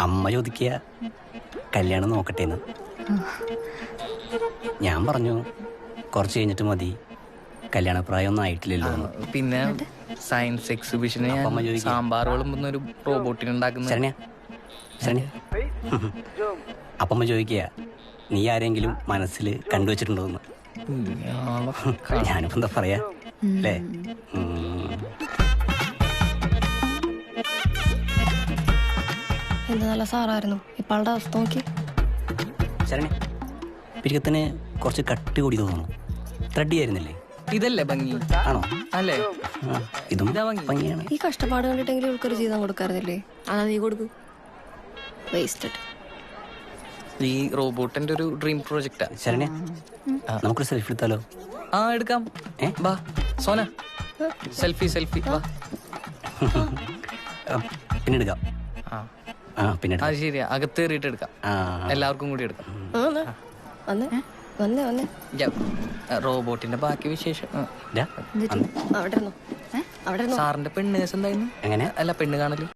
അമ്മ ചോദിക്കുക കല്യാണം നോക്കട്ടേന്ന്. ഞാൻ പറഞ്ഞു കുറച്ച് കഴിഞ്ഞിട്ട് മതി, കല്യാണപ്രായമൊന്നും ആയിട്ടില്ലല്ലോ. പിന്നെ സയൻസ് എക്സിബിഷന് സാമ്പാർ വിളമ്പുന്ന ഒരു റോബോട്ടിന് ഉണ്ടാക്കുന്ന ശരണ്യ ശരണ്യ അപ്പം ചോദിക്കുക നീ ആരെങ്കിലും മനസ്സിൽ കണ്ടുവച്ചിട്ടുണ്ടോന്ന്. ഞാനിപ്പോ എന്താ പറയാ അല്ലേ? എന്ത് നല്ല സാറായിരുന്നു. ഇപ്പാളുടെ അവസ്ഥ നോക്കി. ശരണ്യ പിരികത്തിന് കുറച്ച് കട്ടി കൂടി തോന്നുന്നു. ത്രെഡ് ആയിരുന്നില്ലേ? ഇതല്ലേ ഭംഗി? ആണോ? അല്ലേ? ഇതും ഭംഗിയാണ്. ഈ കഷ്ടപ്പാട് കണ്ടിട്ടെങ്കിലും ഉൾക്കൊരു ജീവിതം കൊടുക്കാറില്ലേ? അതാ നീ കൊടുക്കൂ. വേസ്റ്റഡ്. ഈ റോബോട്ടിന്റെ ഒരു ഡ്രീം പ്രോജക്റ്റാ. ശരണ്യ നമുക്കൊരു സെൽഫി എടുത്താലോ? ആ എടുക്കാം. വാ സോന, സെൽഫി സെൽഫി വാ. പിന്നെ എടുക്കാം. പിന്നെ അത് ശരിയാ, അകത്ത് കയറിയിട്ട് എടുക്കാം. എല്ലാവർക്കും കൂടി എടുക്കാം. റോബോട്ടിന്റെ ബാക്കി വിശേഷം. അവിടെ സാറിന്റെ പെണ്ണ് കേസ് എന്തായിരുന്നു? എങ്ങനെ? അല്ല പെണ്ണ് കാണല്